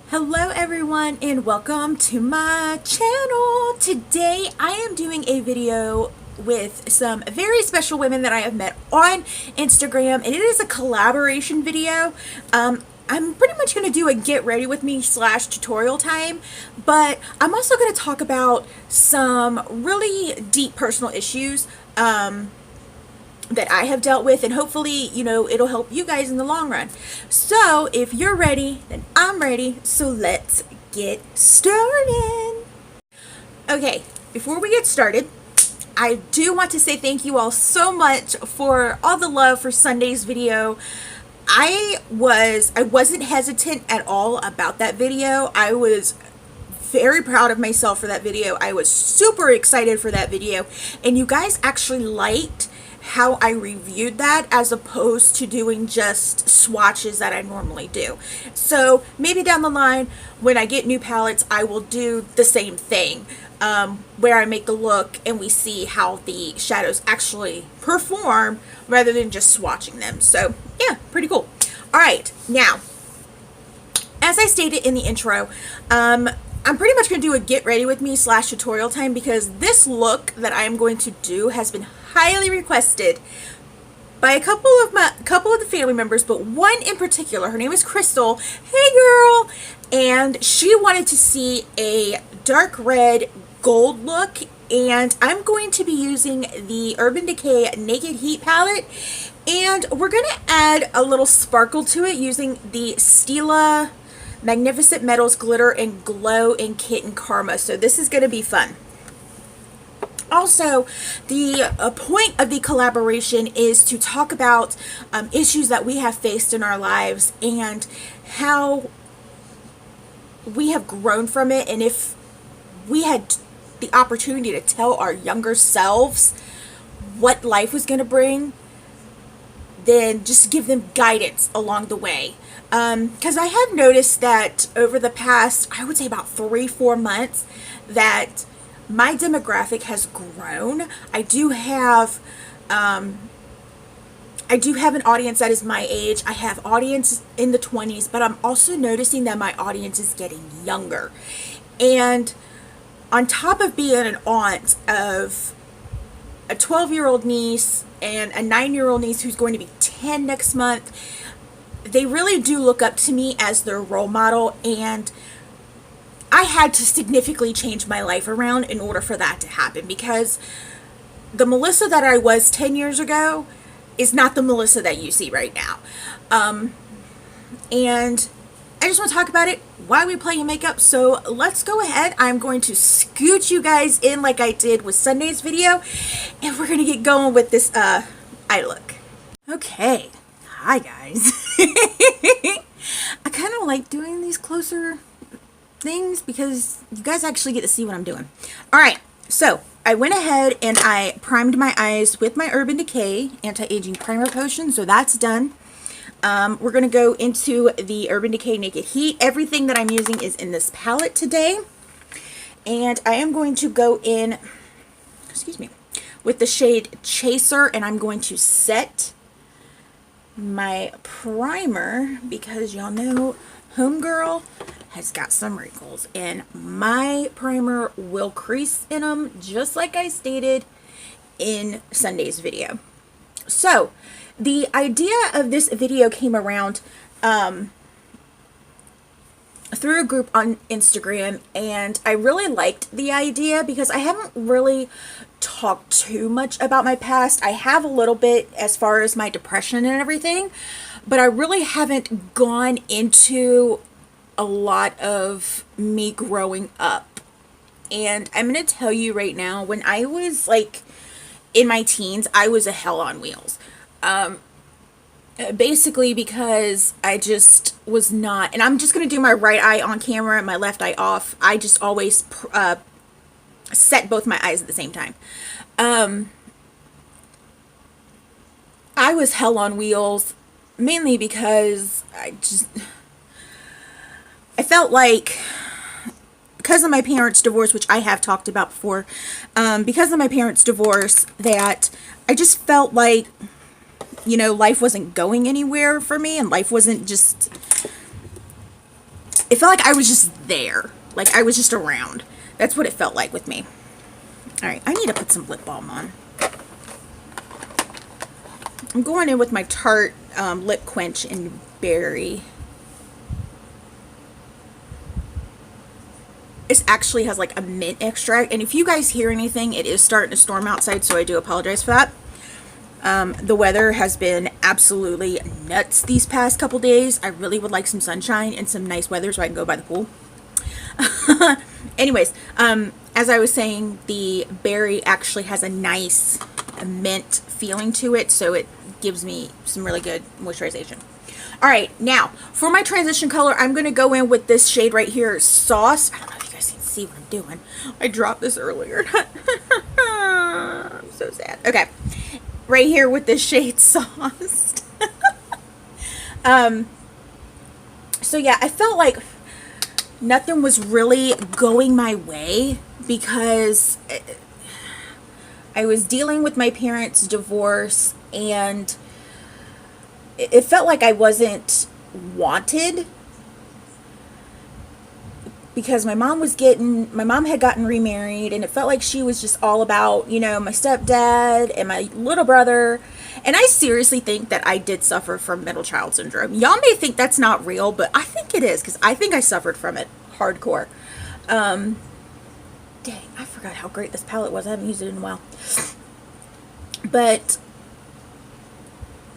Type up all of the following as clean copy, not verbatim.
Hello everyone and welcome to my channel. Today I am doing a video with some very special women that I have met on Instagram, and it is a collaboration video. I'm pretty much going to do a get ready with me / tutorial time, but I'm also going to talk about some really deep personal issues that I have dealt with, and hopefully, it'll help you guys in the long run. So if you're ready, then I'm ready. So let's get started. Okay, before we get started, I do want to say thank you all so much for all the love for Sunday's video. I wasn't hesitant at all about that video. I was very proud of myself for that video. I was super excited for that video, and you guys actually liked how I reviewed that as opposed to doing just swatches that I normally do. So maybe down the line when I get new palettes, I will do the same thing, where I make a look and we see how the shadows actually perform rather than just swatching them. So yeah, pretty cool. All right, now, as I stated in the intro, I'm pretty much going to do a get ready with me / tutorial time, because this look that I'm going to do has been highly requested by a couple of the family members, but one in particular. Her name is Crystal. Hey girl. And she wanted to see a dark red gold look, and I'm going to be using the Urban Decay Naked Heat palette, and we're going to add a little sparkle to it using the Stila Magnificent Metals Glitter and Glow in Kitten Karma. So this is going to be fun. Also, the point of the collaboration is to talk about issues that we have faced in our lives and how we have grown from it, and if we had the opportunity to tell our younger selves what life was going to bring, then just give them guidance along the way. Because I have noticed that over the past, I would say about 3-4 months, that my demographic has grown. I do have an audience that is my age. I have audience in the 20s, but I'm also noticing that my audience is getting younger. And on top of being an aunt of a 12-year-old niece and a 9-year-old niece who's going to be 10 next month, they really do look up to me as their role model, and I had to significantly change my life around in order for that to happen, because the Melissa that I was 10 years ago is not the Melissa that you see right now. And I just want to talk about it while we play makeup. So let's go ahead. I'm going to scoot you guys in like I did with Sunday's video, and we're going to get going with this eye look. Okay. Hi guys. I kind of like doing these closer things because you guys actually get to see what I'm doing. Alright, so I went ahead and I primed my eyes with my Urban Decay Anti-Aging Primer Potion, so that's done. We're going to go into the Urban Decay Naked Heat. Everything that I'm using is in this palette today. And I am going to go in, with the shade Chaser, and I'm going to set my primer, because y'all know homegirl has got some wrinkles, and my primer will crease in them, just like I stated in Sunday's video. So the idea of this video came around through a group on Instagram, and I really liked the idea because I haven't really talked too much about my past. I have a little bit as far as my depression and everything, but I really haven't gone into a lot of me growing up. And I'm going to tell you right now, when I was like in my teens, I was a hell on wheels. Basically because I just was not, and I'm just going to do my right eye on camera and my left eye off. I just always set both my eyes at the same time. I was hell on wheels mainly because I felt like, because of my parents' divorce, which I have talked about before, because of my parents' divorce, that I just felt like, life wasn't going anywhere for me, and life wasn't just, it it felt like I was just there. Like I was just around. That's what it felt like with me. All right, I need to put some lip balm on. I'm going in with my Tarte Lip Quench in Berry. This actually has like a mint extract, and if you guys hear anything, it is starting to storm outside, so I do apologize for that. The weather has been absolutely nuts these past couple days. I really would like some sunshine and some nice weather so I can go by the pool. Anyways, as I was saying, the berry actually has a nice mint feeling to it, so it gives me some really good moisturization. All right, now for my transition color, I'm going to go in with this shade right here, Sauce. I don't know if you guys can see what I'm doing. I dropped this earlier. I'm so sad. Okay, right here with this shade, Sauce. So yeah, I felt like nothing was really going my way because I was dealing with my parents' divorce, and it felt like I wasn't wanted because my mom had gotten remarried, and it felt like she was just all about, you know, my stepdad and my little brother. And I seriously think that I did suffer from middle child syndrome. Y'all may think that's not real, but I think it is, because I think I suffered from it hardcore. Dang, I forgot how great this palette was. I haven't used it in a while. But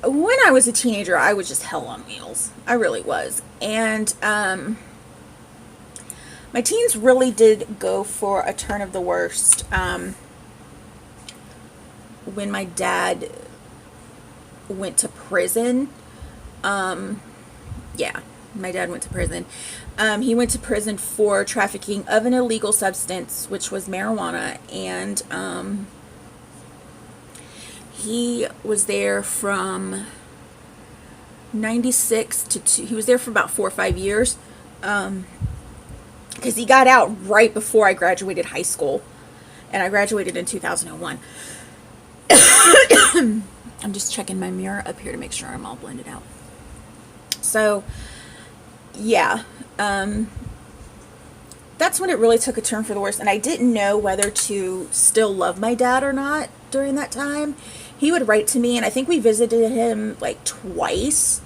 when I was a teenager, I was just hell on wheels. I really was. And my teens really did go for a turn of the worst when my dad went to prison. Yeah, my dad went to prison. He went to prison for trafficking of an illegal substance, which was marijuana, and he was there from 96 to he was there for about 4 or 5 years, because he got out right before I graduated high school, and I graduated in 2001. I'm just checking my mirror up here to make sure I'm all blended out. So yeah, that's when it really took a turn for the worse, and I didn't know whether to still love my dad or not during that time. He would write to me, and I think we visited him like twice,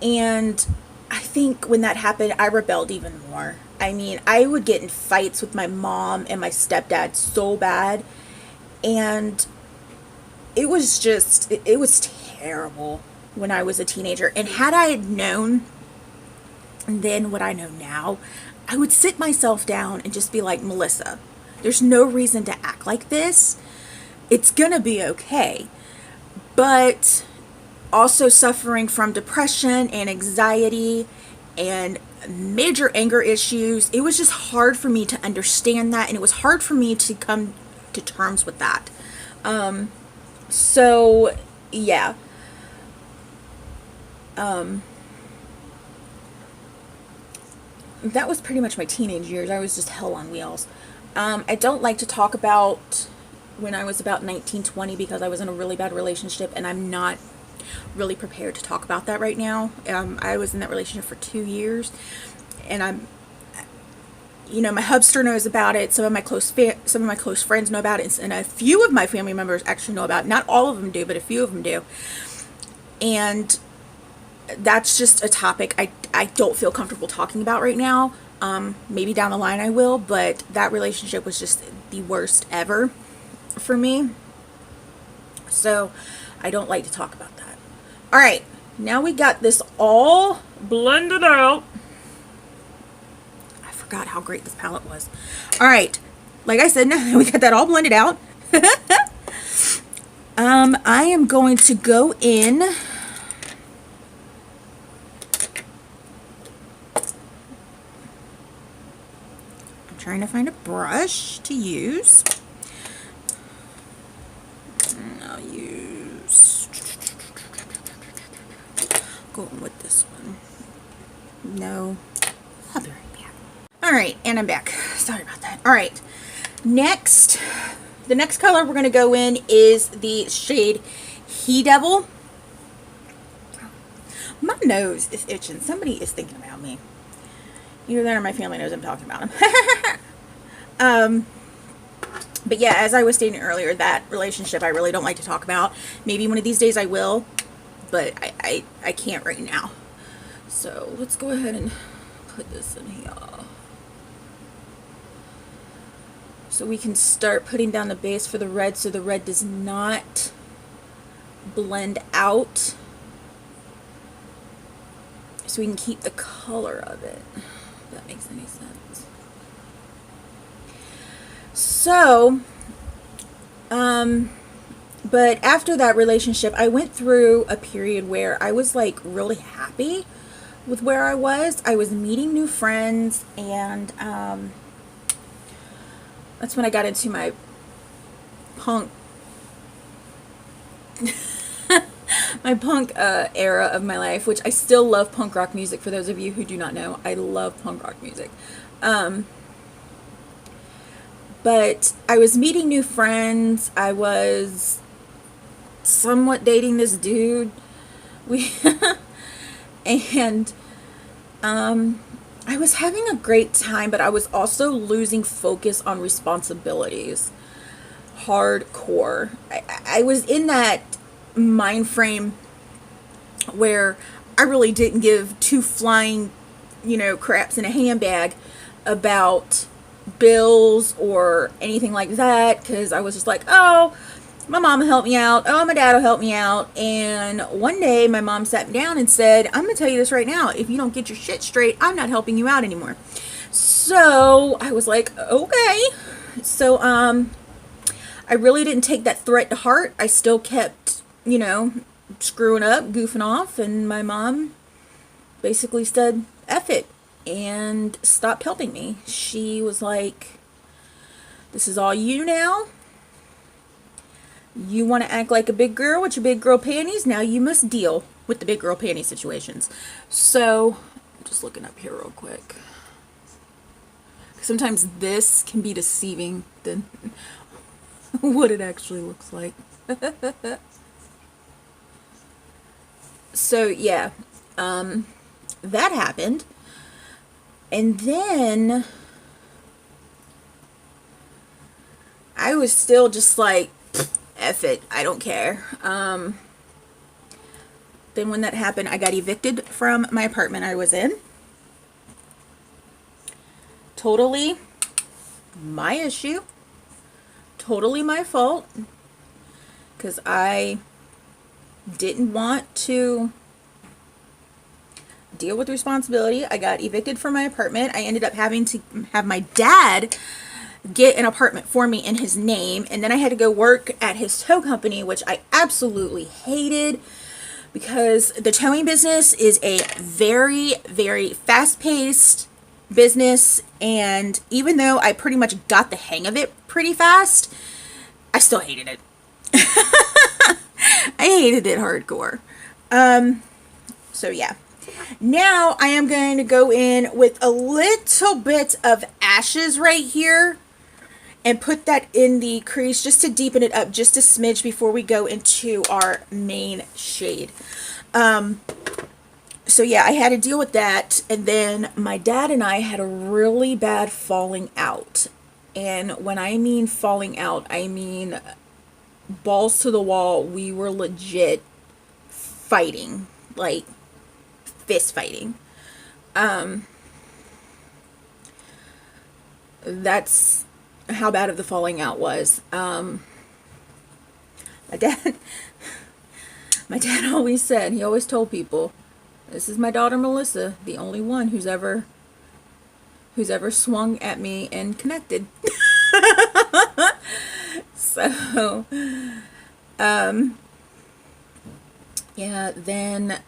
and I think when that happened, I rebelled even more. I mean, I would get in fights with my mom and my stepdad so bad, and it was just, it was terrible when I was a teenager. And had I had known then what I know now, I would sit myself down and just be like, Melissa, there's no reason to act like this. It's gonna be okay. But also suffering from depression and anxiety and major anger issues, it was just hard for me to understand that, and it was hard for me to come to terms with that. So yeah, that was pretty much my teenage years. I was just hell on wheels. I don't like to talk about when I was about 19, 20, because I was in a really bad relationship, and I'm not really prepared to talk about that right now. I was in that relationship for 2 years, and you know, my hubster knows about it. Some of my close friends know about it, and a few of my family members actually know about it. Not all of them do, but a few of them do. And that's just a topic I don't feel comfortable talking about right now. Maybe down the line I will, but that relationship was just the worst ever for me. So I don't like to talk about that. All right, now we got this all blended out. I forgot how great this palette was. All right, like I said, now we got that all blended out. I am going to go in trying to find a brush to use. I'll use, going with this one. No, I'll be right back. All right, and I'm back. Sorry about that. All right, next, the next color we're going to go in is the shade He Devil. My nose is itching. Somebody is thinking about me. Either that or my family knows I'm talking about him. But yeah, as I was stating earlier, that relationship I really don't like to talk about. Maybe one of these days I will, but I can't right now. So let's go ahead and put this in here. So we can start putting down the base for the red so the red does not blend out. So we can keep the color of it, if that makes any sense. So, but after that relationship, I went through a period where I was like really happy with where I was. I was meeting new friends, and that's when I got into my punk era of my life, which I still love punk rock music. For those of you who do not know, I love punk rock music. But I was meeting new friends. I was somewhat dating this dude. And I was having a great time, but I was also losing focus on responsibilities. Hardcore. I was in that mind frame where I really didn't give two flying, craps in a handbag about bills or anything like that, because I was just like, oh, my mom will help me out, oh, my dad will help me out. And one day my mom sat me down and said, I'm gonna tell you this right now, if you don't get your shit straight, I'm not helping you out anymore. So I was like, okay. So I really didn't take that threat to heart. I still kept, screwing up, goofing off, and my mom basically said, F it, and stopped helping me. She was like, this is all you now. You want to act like a big girl with your big girl panties? Now you must deal with the big girl panty situations. So, I'm just looking up here real quick. Sometimes this can be deceiving than what it actually looks like. So, yeah. That happened. And then I was still just like, F it, I don't care. Then when that happened, I got evicted from my apartment I was in. Totally my issue. Totally my fault. Because I didn't want to deal with responsibility. I got evicted from my apartment. I ended up having to have my dad get an apartment for me in his name, and then I had to go work at his tow company, which I absolutely hated, because the towing business is a very, very fast-paced business, and even though I pretty much got the hang of it pretty fast, I still hated it. I hated it hardcore. So yeah. Now I am going to go in with a little bit of ashes right here and put that in the crease just to deepen it up just a smidge before we go into our main shade. So yeah, I had to deal with that, and then my dad and I had a really bad falling out. And when I mean falling out, I mean balls to the wall. We were legit fighting, like fist fighting. That's how bad of the falling out was. My dad always said, he always told people, this is my daughter Melissa, the only one who's ever swung at me and connected. So yeah, then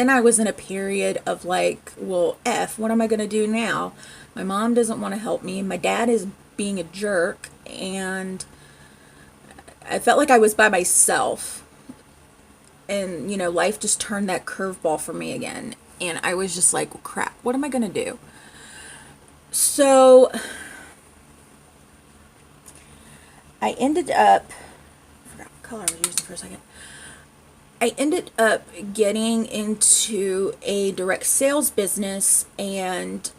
I was in a period of like, well, F, what am I gonna do now? My mom doesn't want to help me, my dad is being a jerk, and I felt like I was by myself. And, life just turned that curveball for me again. And I was just like, well, crap, what am I going to do? So, I ended up, I forgot what color I was using for a second. I ended up getting into a direct sales business, and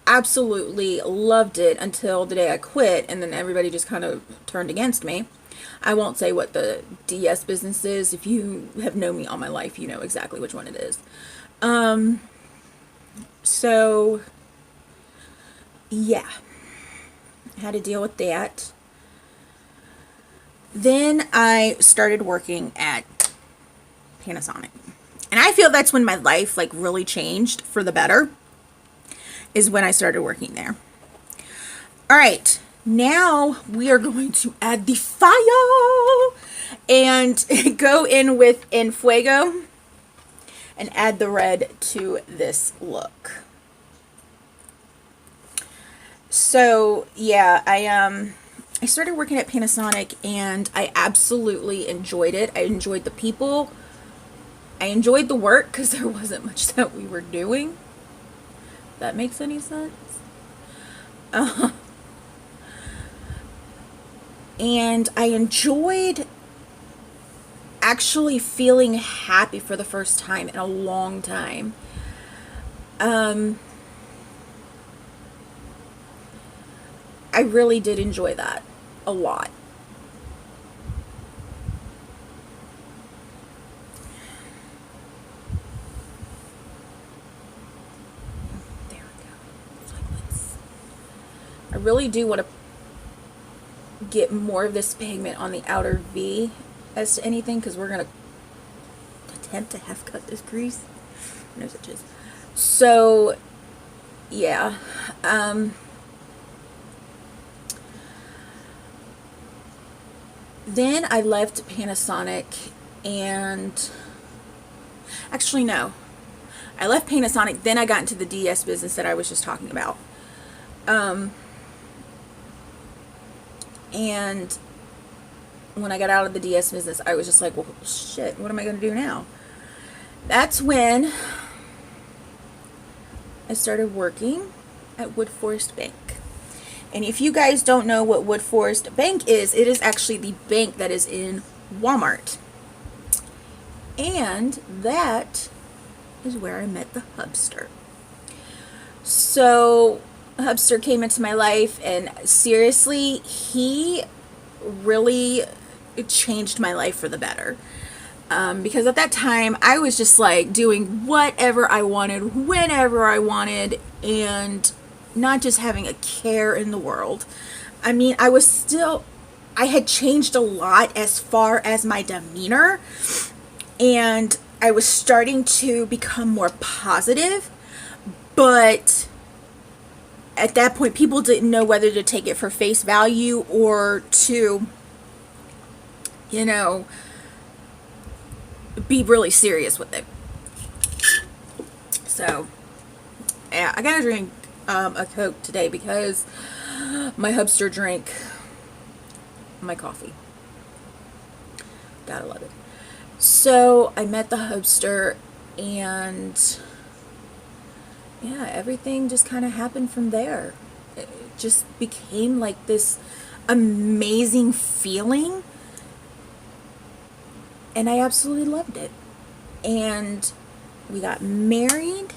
absolutely loved it until the day I quit, and then everybody just kind of turned against me. I won't say what the DS business is. If you have known me all my life, you know exactly which one it is. So yeah, I had to deal with that. Then I started working at Panasonic. And I feel that's when my life like really changed for the better, is when I started working there. All right, now we are going to add the fire and go in with Fuego and add the red to this look. So yeah, I started working at Panasonic and I absolutely enjoyed it. I enjoyed the people. I enjoyed the work because there wasn't much that we were doing. If that makes any sense. And I enjoyed actually feeling happy for the first time in a long time. I really did enjoy that a lot. There we go. I really do want to get more of this pigment on the outer V as to anything, because we're going to attempt to half cut this crease. No suches. So yeah, then I left Panasonic, and actually no, I left Panasonic, then I got into the DS business that I was just talking about. And when I got out of the DS business, I was just like, well, shit, what am I going to do now? That's when I started working at Wood Forest Bank. And if you guys don't know what Wood Forest Bank is, it is actually the bank that is in Walmart. And that is where I met the hubster. So hubster came into my life, and seriously, he really changed my life for the better. Because at that time, I was just like doing whatever I wanted, whenever I wanted, and not just having a care in the world. I mean, I had changed a lot as far as my demeanor, and I was starting to become more positive, but at that point, people didn't know whether to take it for face value or to, you know, be really serious with it. So yeah, I gotta drink a Coke today because my hubster drank my coffee. Gotta love it. So I met the hubster, and yeah, everything just kind of happened from there. It just became like this amazing feeling, and I absolutely loved it. And we got married.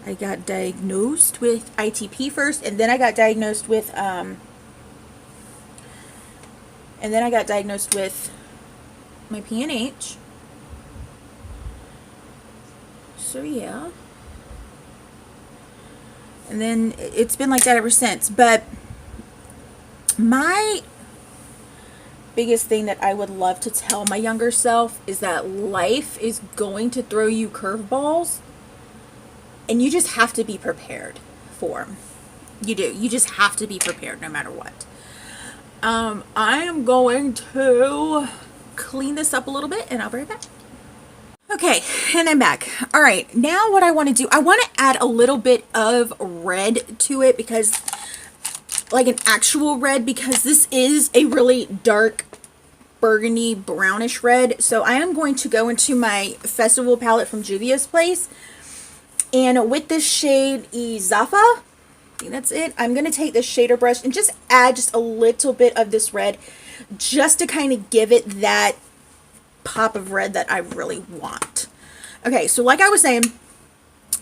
I got diagnosed with ITP first, and then I got diagnosed with my PNH. So yeah. And then it's been like that ever since. But my biggest thing that I would love to tell my younger self is that life is going to throw you curveballs, and you just have to be prepared for them. You do. You just have to be prepared no matter what. I am going to clean this up a little bit, and I'll be right back. Okay, and I'm back. All right, now what I want to do, I want to add a little bit of red to it, because, like an actual red, because this is a really dark burgundy brownish red. So I am going to go into my festival palette from Juvia's place, and with this shade Izafa, I think that's it, I'm going to take this shader brush and just add just a little bit of this red, just to kind of give it that pop of red that I really want. Okay, so like I was saying,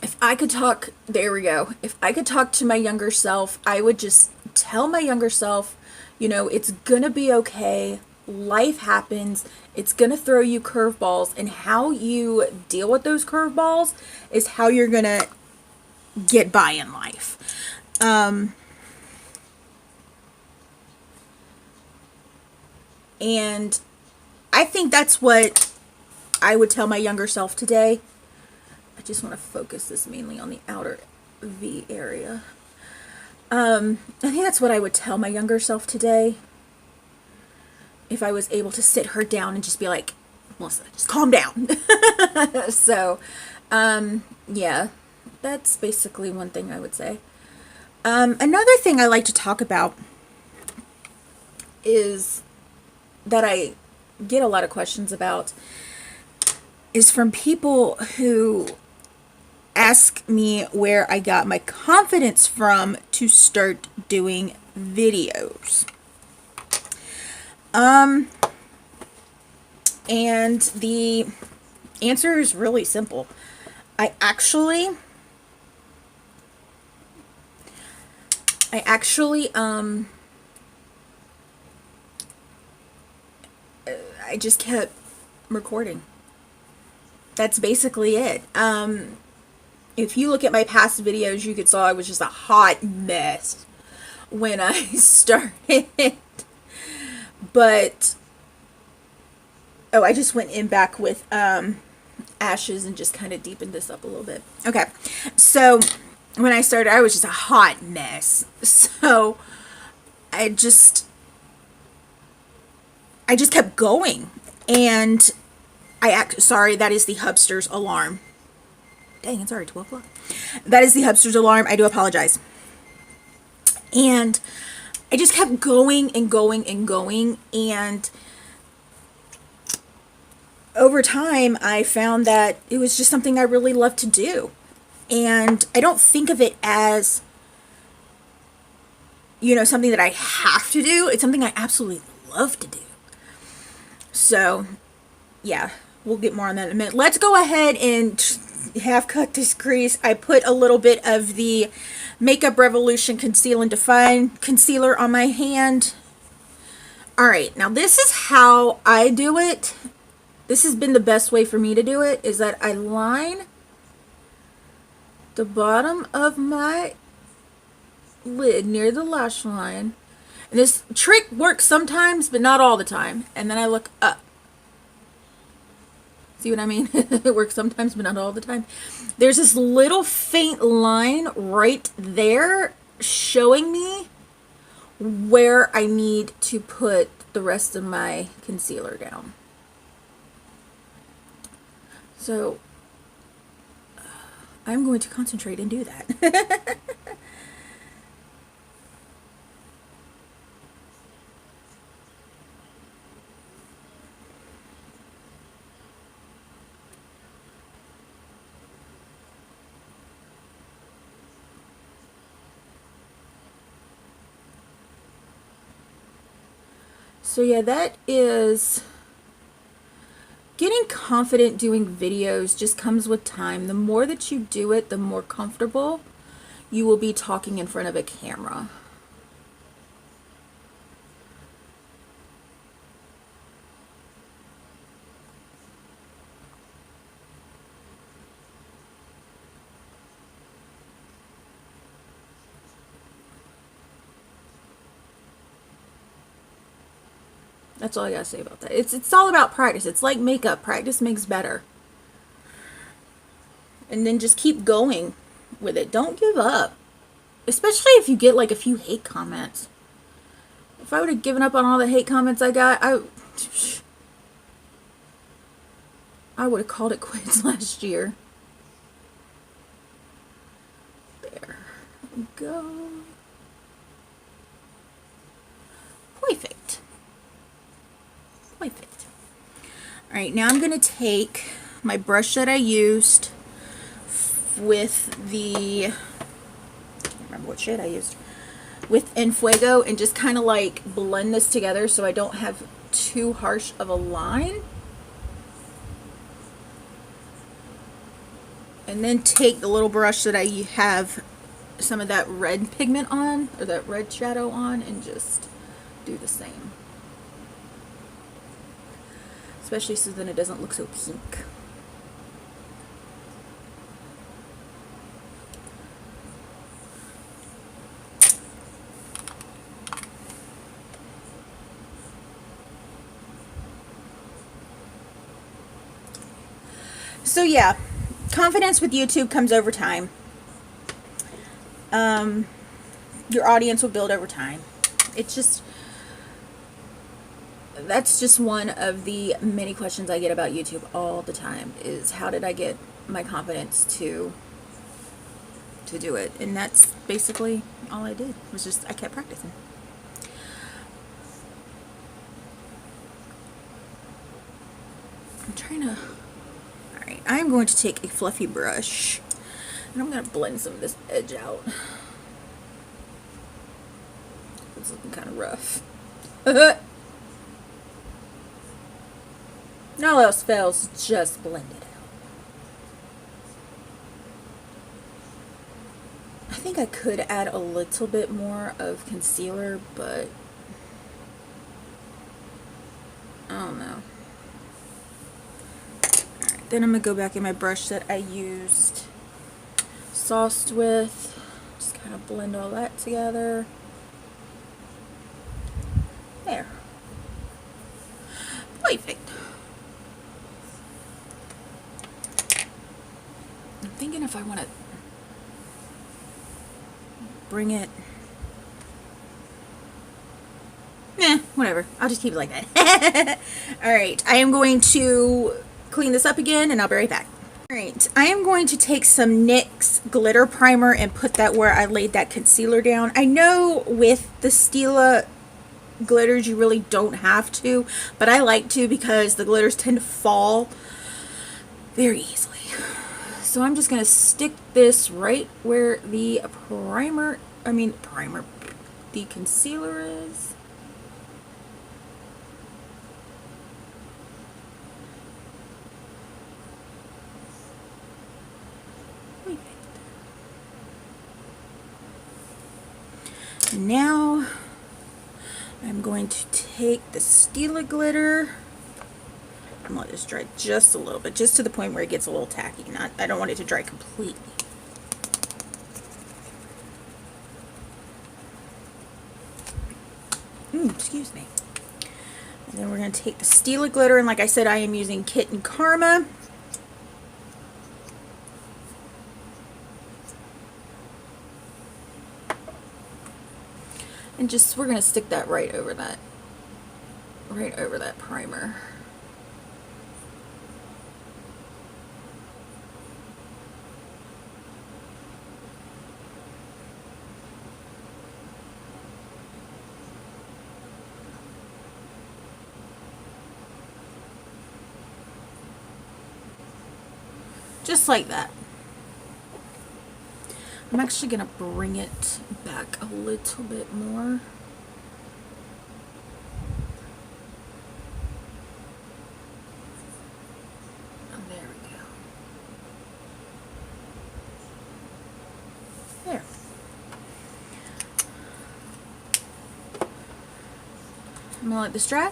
If I could talk, there we go. If I could talk to my younger self, I would just tell my younger self, you know, it's gonna be okay. Life happens. It's gonna throw you curveballs, and how you deal with those curveballs is how you're gonna get by in life. And I think that's what I would tell my younger self today. I just want to focus this mainly on the outer V area. I think that's what I would tell my younger self today. If I was able to sit her down and just be like, Melissa, just calm down. So, yeah, that's basically one thing I would say. Another thing I like to talk about is that I get a lot of questions about is from people who ask me where I got my confidence from to start doing videos. And the answer is really simple. I actually I just kept recording. That's basically it. If you look at my past videos, you could saw I was just a hot mess when I started. But, oh, I just went in back with ashes and just kind of deepened this up a little bit. Okay, so when I started, I was just a hot mess. So I just kept going. And sorry, that is the Hubster's alarm. Dang, it's already 12 o'clock. That is the Hubster's alarm. I do apologize. And I just kept going and going and going. And over time, I found that it was just something I really loved to do. And I don't think of it as, you know, something that I have to do. It's something I absolutely love to do. So, yeah, we'll get more on that in a minute. Let's go ahead and half cut this crease. I put a little bit of the Makeup Revolution Conceal and Define concealer on my hand. Alright, now this is how I do it. This has been the best way for me to do it, is that I line the bottom of my lid near the lash line. And this trick works sometimes, but not all the time. And then I look up. See what I mean? It works sometimes, but not all the time. There's this little faint line right there showing me where I need to put the rest of my concealer down. So I'm going to concentrate and do that. So yeah, that is, getting confident doing videos just comes with time. The more that you do it, the more comfortable you will be talking in front of a camera. That's all I gotta say about that. It's all about practice. It's like makeup. Practice makes better. And then just keep going with it. Don't give up. Especially if you get like a few hate comments. If I would have given up on all the hate comments I got, I would have called it quits last year. There we go. Perfect. Perfect. Alright, now I'm going to take my brush that I used with the, I can't remember what shade I used, in Fuego, and just kind of like blend this together so I don't have too harsh of a line. And then take the little brush that I have some of that red pigment on, or that red shadow on, and just do the same. Especially so then it doesn't look so pink. So yeah, confidence with YouTube comes over time. Your audience will build over time. It's just, that's just one of the many questions I get about YouTube all the time, is how did I get my confidence to do it? And that's basically all I did, was just I kept practicing. I'm trying to, alright, I'm going to take a fluffy brush and I'm going to blend some of this edge out. It's looking kind of rough. All else fails, just blend it out. I think I could add a little bit more of concealer, but I don't know. Alright, then I'm going to go back in my brush that I used sauced with. Just kind of blend all that together. There. Perfect. I'm thinking if I want to bring it. Whatever. I'll just keep it like that. Alright, I am going to clean this up again and I'll be right back. Alright, I am going to take some NYX glitter primer and put that where I laid that concealer down. I know with the Stila glitters you really don't have to, but I like to because the glitters tend to fall very easily. So I'm just going to stick this right where the the concealer is. Now I'm going to take the Stila glitter. I'm going to let this dry just a little bit, just to the point where it gets a little tacky. I don't want it to dry completely. Excuse me. And then we're going to take the Stila glitter, and like I said, I am using Kit and Karma. And just, we're going to stick that right over that primer. Just like that. I'm actually going to bring it back a little bit more. Oh, there we go. There. I'm going to let this dry.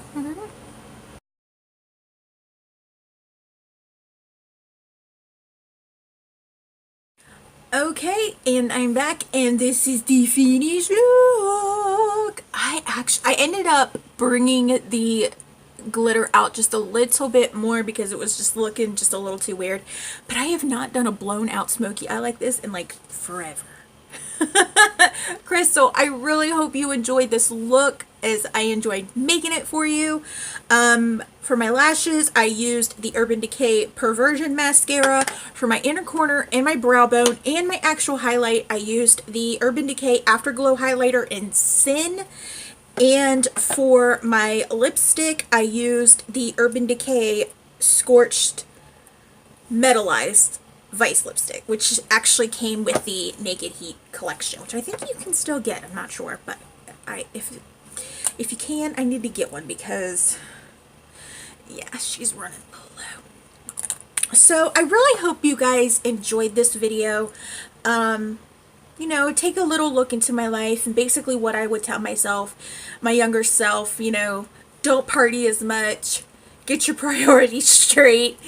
Okay, and I'm back, and this is the finished look. I ended up bringing the glitter out just a little bit more because it was just looking just a little too weird. But I have not done a blown out smoky eye like this in like forever. Crystal, I really hope you enjoyed this look as I enjoyed making it for you. For my lashes, I used the Urban Decay Perversion Mascara. For my inner corner and my brow bone and my actual highlight, I used the Urban Decay Afterglow Highlighter in Sin. And for my lipstick, I used the Urban Decay Scorched Metallized Vice lipstick, which actually came with the Naked Heat collection, which I think you can still get. I'm not sure, but if you can, I need to get one because yeah, she's running low. So I really hope you guys enjoyed this video. You know, take a little look into my life and basically what I would tell myself, my younger self, you know, don't party as much, get your priorities straight,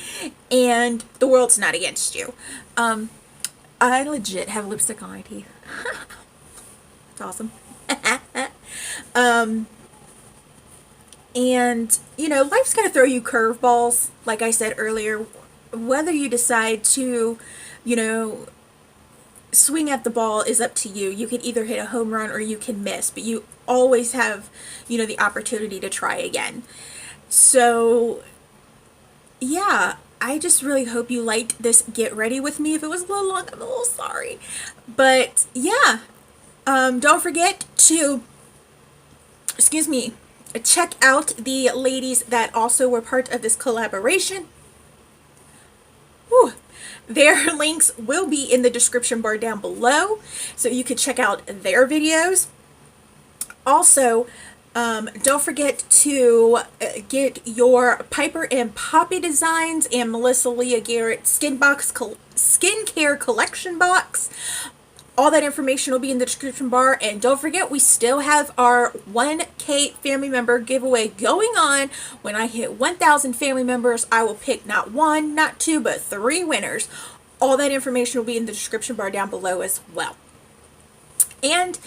and the world's not against you. I legit have lipstick on my teeth. It's awesome. And, you know, life's going to throw you curveballs, like I said earlier. Whether you decide to, you know, swing at the ball is up to you. You can either hit a home run or you can miss, but you always have, you know, the opportunity to try again. So, yeah, I just really hope you liked this Get Ready With Me. If it was a little long, I'm a little sorry. But, yeah, don't forget to, excuse me, check out the ladies that also were part of this collaboration. Whew. Their links will be in the description bar down below, so you can check out their videos. Also, don't forget to get your Piper and Poppy designs and Melissa Leah Garrett skincare collection box. All that information will be in the description bar. And don't forget, we still have our 1K family member giveaway going on. When I hit 1,000 family members, I will pick not one, not two, but 3 winners. All that information will be in the description bar down below as well. And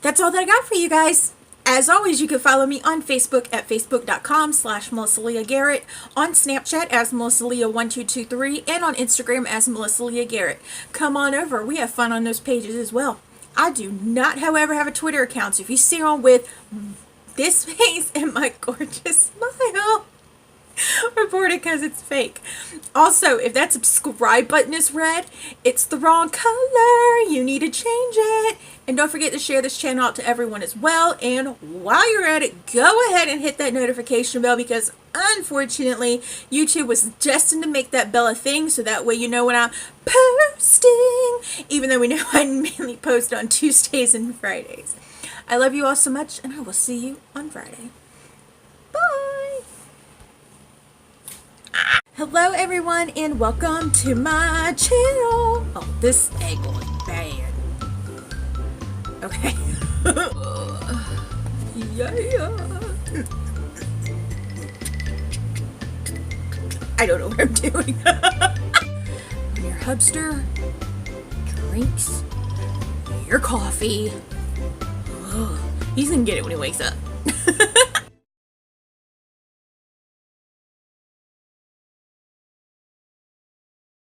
that's all that I got for you guys. As always, you can follow me on Facebook at facebook.com/MelissaLeahGarrett, on Snapchat as MelissaLeah1223, and on Instagram as MelissaLeahGarrett. Come on over. We have fun on those pages as well. I do not, however, have a Twitter account, so if you see on with this face and my gorgeous smile, report it because it's fake. Also, if that subscribe button is red, it's the wrong color. You need to change it. And don't forget to share this channel out to everyone as well. And while you're at it, go ahead and hit that notification bell, because unfortunately YouTube was destined to make that bell a thing, so that way you know when I'm posting, even though we know I mainly post on Tuesdays and Fridays. I love you all so much, and I will see you on Friday. Bye! Hello everyone, and welcome to my channel. Oh, this angle is bad. Okay. Yeah. I don't know what I'm doing. When your hubster drinks your coffee, he's gonna get it when he wakes up.